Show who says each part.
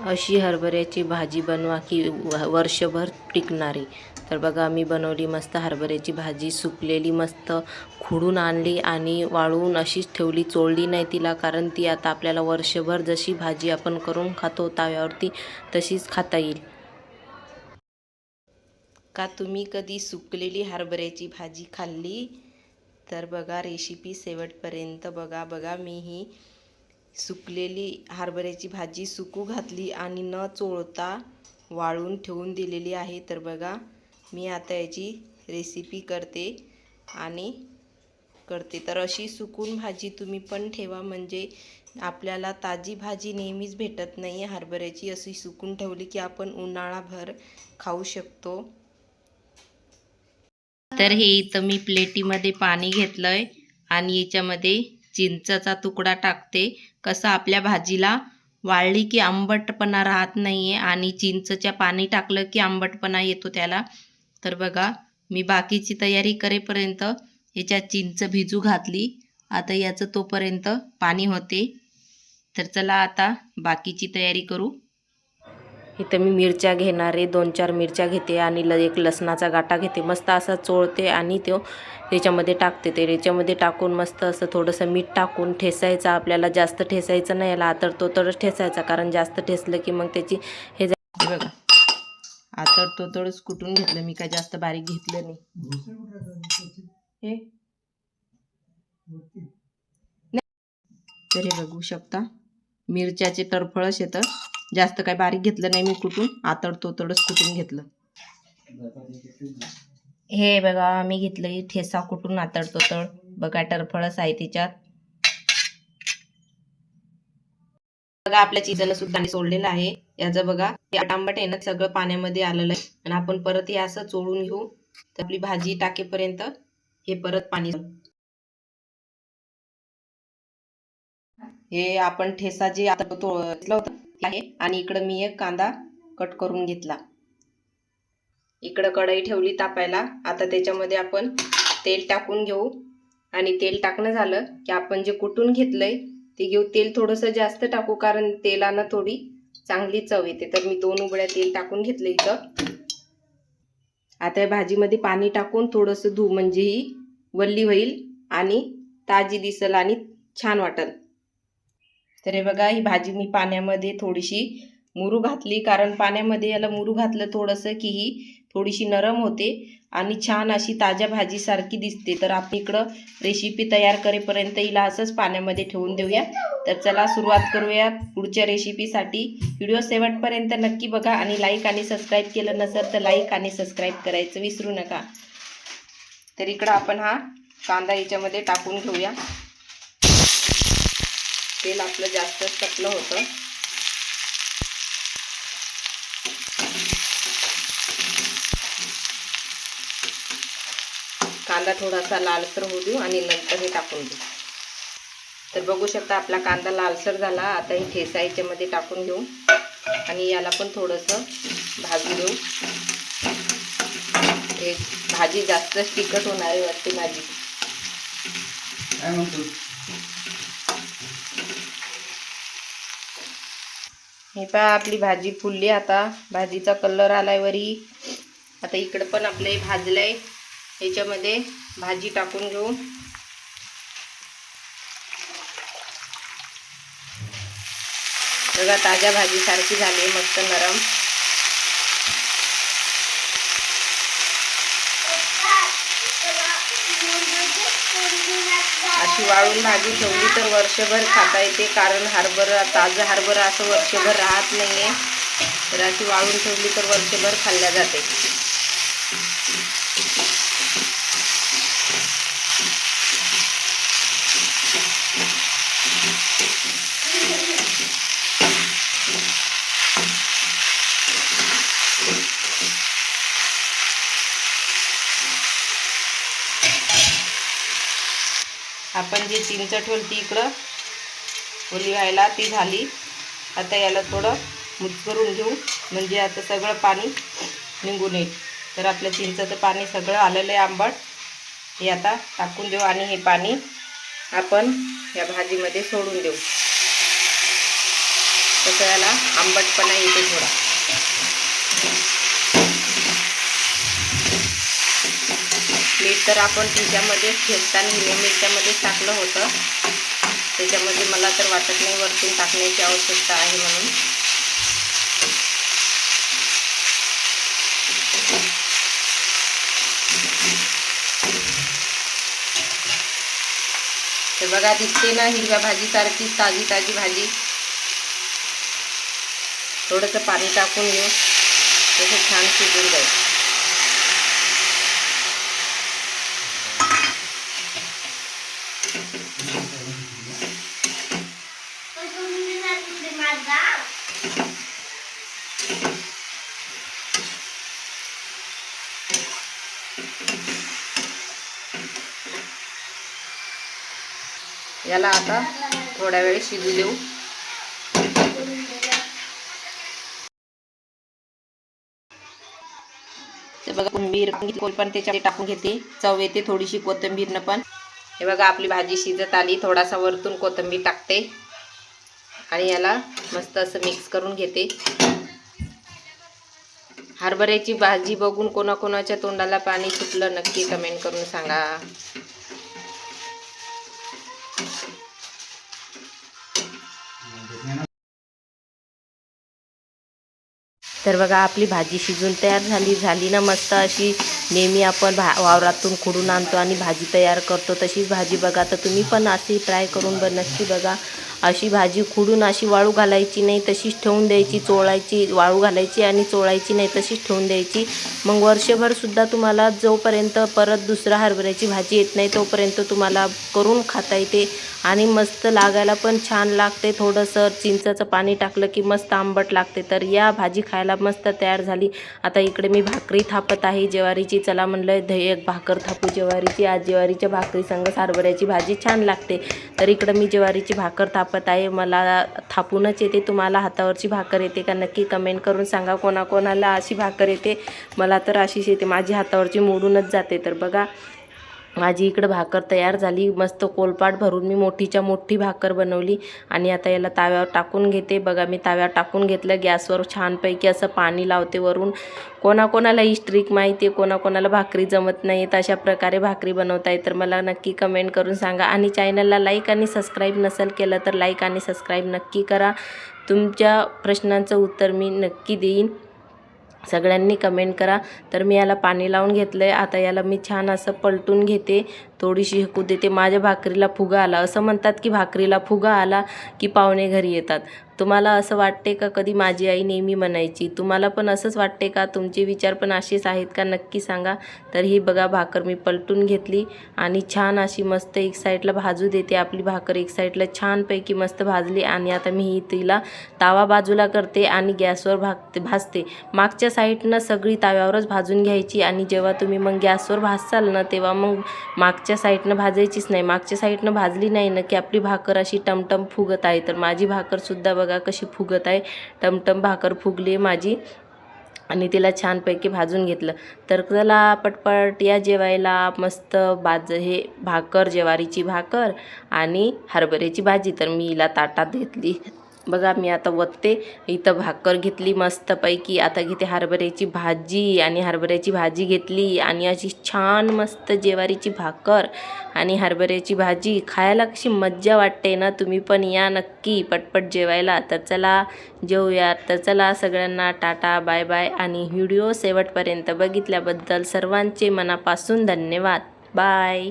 Speaker 1: अशी हरभऱ्याची भाजी बनवा की वर्षभर टिकणारी। तर बघा मी बनवली मस्त हरभऱ्याची भाजी, सुकलेली मस्त खुडून आणली आणि वाळवून अशीच ठेवली, चोळली नाही तिला, कारण ती आता आपल्याला वर्षभर जशी भाजी आपण करून खातो तव्यावरती तशीच खाता येईल। का तुम्ही कधी सुकलेली हरभऱ्याची भाजी खाल्ली? तर बघा रेसिपी शेवटपर्यंत बघा मी ही सुकलेली हरभऱ्याची भाजी सुकू घातली आणि न चोळता वाळून ठेवून दिलेली आहे। तर बघा मी आता याची रेसिपी करते। तर अशी सुकून भाजी तुम्ही पण ठेवा, म्हणजे आपल्याला ताजी भाजी नेहमीच भेटत नाही हरभऱ्याची, अशी सुकून ठेवली की आपण उन्हाळाभर खाऊ शकतो। तर हे इथं मी प्लेटीमध्ये पाणी घेतलंय आणि याच्यामध्ये चिंचेचा तुकडा टाकते। कसं आपल्या भाजीला वाळली की आंबटपणा राहत नाहीये आणि चिंचच्या पाणी टाकलं की आंबटपणा येतो त्याला। तर बघा मी बाकीची तयारी करेपर्यंत याच्यात चिंच भिजू घातली। आता याचं तोपर्यंत पाणी होते। तर चला आता बाकीची तयारी करू। इथं मी मिरच्या घेणार आहे, 2-4 मिरच्या घेते आणि एक लसणाचा गाठा घेते, मस्त असा चोळते आणि त्याच्यामध्ये टाकते। त्याच्यामध्ये टाकून मस्त असं थोडंसं मीठ टाकून ठेसायचं। आपल्याला जास्त ठेसायचं नाही, याला आतडतोतडच ठेसायचा, कारण जास्त ठेसलं की मग त्याची हे बघा आतडतोतडच कुटून घेतलं मी, काय जास्त बारीक घेतलं नाही। हे तरी बघू शकता मिरच्याचे टरफळच येतं, जास्त काय बारीक घेतलं नाही मी कुटून, आतडतोतडच कुटून घेतलं। हे बघा मी घेतलं ठेसा कुटून आतडतोतड, बघा टरफळच आहे त्याच्यात। बघा आपल्या चिंचेला सुद्धा सोडलेलं आहे, याचं बघा हे आंबट आहे ना सगळं पाण्यामध्ये आलेलं आहे आणि आपण परत हे असं चोळून घेऊ। तर आपली भाजी टाकेपर्यंत हे परत पाणी, हे आपण ठेसा जे आता तोडलं होतं आहे आणि इकडं मी एक कांदा कट करून घेतला। इकडं कढई ठेवली तापायला। आता त्याच्यामध्ये आपण तेल टाकून घेऊ आणि तेल टाकणं झालं की आपण जे कुटून घेतलंय ते घेऊ। तेल थोडंसं जास्त टाकू, कारण तेलानं थोडी चांगली चव येते। तर मी 2 उबळ्या तेल टाकून घेतलं इथं। आता या भाजीमध्ये पाणी टाकून थोडंसं धू, म्हणजे ही वल्ली होईल आणि ताजी दिसल आणि छान वाटेल। तर हे बघा ही भाजी मी पाण्यामध्ये थोडीशी मुरू घातली, कारण पाण्यामध्ये याला मुरू घातलं थोडंसं की ही थोडीशी नरम होते आणि छान अशी ताज्या भाजीसारखी दिसते। तर आपण इकडं रेसिपी तयार करेपर्यंत हिला असंच पाण्यामध्ये ठेवून देऊया। तर चला सुरुवात करूया पुढच्या रेसिपीसाठी। व्हिडिओ शेवटपर्यंत नक्की बघा आणि लाईक आणि सबस्क्राईब केलं नसेल तर लाईक आणि सबस्क्राईब करायचं विसरू नका। तर इकडं आपण हा कांदा याच्यामध्ये टाकून घेऊया। तेल आपलं जास्तच तपलं होतं। कांदा थोडासा लालसर होऊ देऊ आणि नंतर हे टाकून देऊ। तर बघू शकता आपला कांदा लालसर झाला। आता हे ठेसा याच्यामध्ये टाकून घेऊ आणि याला पण थोडंसं भाजू देऊ। हे भाजी जास्तच तिखट होणार आहे वाटते माझी। हे पहा आपली भाजी फुलली, आता भाजीचा कलर आलाय वरी। आता इकडं पण आपले भाजलंय, याच्यामध्ये भाजी टाकून घेऊ। बघा ताज्या भाजीसारखी झाली, मस्त नरम। अशी वाळून भाजी ठेवली तर वर्षभर खाता येते, कारण हरभरा ताजा हरभरा असं वर्षभर राहत नाहीये। तर अशी वाळून ठेवली तर वर्षभर खाल्ल्या जाते। आपण जी चिंच ठेवली इकडं ओली व्हायला ती झाली। आता याला थोडं मुचकरून घेऊ, म्हणजे आता सगळं पाणी निघून येईल। तर आपल्या चिंचेचं पाणी सगळं आलेलं आहे आंबट, हे आता टाकून देऊ आणि हे पाणी आपण या भाजीमध्ये सोडून देऊ। तसं याला आंबटपणा येते थोडा. मीठ तर आपण त्याच्यामध्ये फेटताना हिरव्या मिरच्यामध्ये टाकलं होतं, त्याच्यामध्ये मला तर वाटत नाही वरतून टाकण्याची आवश्यकता आहे म्हणून. हे बघा दिसते ना हिरव्या भाजीसारखी ताजी ताजी भाजी. थोडंसं पाणी टाकून घेऊ, तसं छान शिजून जाईल. याला आता थोडा वेळ शिजू देऊ. ते बघा कोथिंबीर पण त्याच्यामध्ये टाकून घेते, चव येते थोडीशी कोथिंबीरनं पण. हे बघा आपली भाजी शिजत आली, थोडासा वरतून कोथिंबीर टाकते आणि याला मस्त असं मिक्स करून घेते. हरभऱ्याची भाजी बघून कोणाकोणाच्या तोंडाला पाणी सुटलं नक्की कमेंट करून सांगा. तर बघा आपली भाजी शिजून तयार झाली ना मस्त अशी. नेहमी आपण वावरातून खुडून आणतो आणि भाजी तयार करतो तशीच भाजी बघा. तर तुम्ही पण अशी ट्राय करून नक्की बघा. अशी भाजी खुडून अशी वाळू घालायची नाही, तशीच ठेवून द्यायची. चोळायची, वाळू घालायची आणि चोळायची नाही, तशीच ठेवून द्यायची. मग वर्षभरसुद्धा तुम्हाला जोपर्यंत परत दुसरा हरभऱ्याची भाजी येत नाही तोपर्यंत तुम्हाला करून खाता येते आणि मस्त लागायला पण छान लागते. थोडंसं चिंचेचं पाणी टाकलं की मस्त आंबट लागते. तर या भाजी खायला मस्त तयार झाली. आता इकडे मी भाकरी थापत आहे ज्वारीची. चला म्हणलं एक भाकर थापू ज्वारीची. आज ज्वारीच्या भाकरी संग हरभऱ्याची भाजी छान लागते. तर इकडं मी ज्वारीची भाकर थापत आहे. मला थापूनच येते. तुम्हाला हातावरची भाकर येते का नक्की कमेंट करून सांगा. कोणाकोणाला अशी भाकर येते, मला तर अशीच येते, माझी हातावरची मोडूनच जाते. तर बघा माझी इकडं भाकर तयार झाली. मस्त कोलपाट भरून मी मोठीच्या मोठी भाकर बनवली आणि आता याला ताव्यावर टाकून घेते. बघा मी ताव्यावर टाकून घेतलं. गॅसवर छानपैकी असं पाणी लावते वरून. कोणाकोणाला ही ट्रिक माहिती आहे, कोणाकोणाला भाकरी जमत नाही, तर अशा प्रकारे भाकरी बनवता येईल. तर मला नक्की कमेंट करून सांगा आणि चॅनलला लाईक आणि सबस्क्राईब नसेल केलं तर लाईक आणि सबस्क्राईब नक्की करा. तुमच्या प्रश्नांचं उत्तर मी नक्की देईन. सगळ्यांनी कमेंट करा. तर मी याला पाणी लावून घेतलं आहे. आता याला मी छान असं पलटून घेते, थोडीशी हेकू देते. माझ्या भाकरीला फुगा आला. असं म्हणतात की भाकरीला फुगा आला की पाहुणे घरी येतात. तुम्हाला असं वाटते का? कधी माझी आई नेहमी म्हणायची. तुम्हाला पण असंच वाटते का? तुमचे विचार पण असेच आहेत का? नक्की सांगा. तर ही बघा भाकर मी पलटून घेतली आणि छान अशी मस्त एक साईडला भाजू देते. आपली भाकर एक साईडला छानपैकी मस्त भाजली आणि आता मी तिला तावा बाजूला करते आणि गॅसवर भाजते. मागच्या साईडनं सगळी ताव्यावरच भाजून घ्यायची आणि जेव्हा तुम्ही मग गॅसवर भाजसाल ना तेव्हा मग मागच्या साईडनं भाजायचीच नाही. मागच्या साईडनं भाजली नाही ना की आपली भाकर अशी टमटम फुगत आहे. तर माझी भाकरसुद्धा बघा कशी फुगत आहे. टमटम भाकर फुगली आहे माझी आणि तिला छानपैकी भाजून घेतलं. तर चला पटपट या जेवायला. मस्त हे भाकर, ज्वारीची भाकर आणि हरभऱ्याची भाजी. तर मी हिला ताटात घेतली. बघा मी आता वत्ते. इथं भाकर घेतली मस्तपैकी. आता घेते हरभऱ्याची भाजी आणि हरभऱ्याची भाजी घेतली आणि अशी छान मस्त ज्वारीची भाकर आणि हरभऱ्याची भाजी खायला कशी मज्जा वाटते ना. तुम्ही पण या नक्की पटपट जेवायला. तर चला जेवूयात. तर चला सगळ्यांना टाटा बाय बाय आणि व्हिडिओ शेवटपर्यंत बघितल्याबद्दल सर्वांचे मनापासून धन्यवाद. बाय.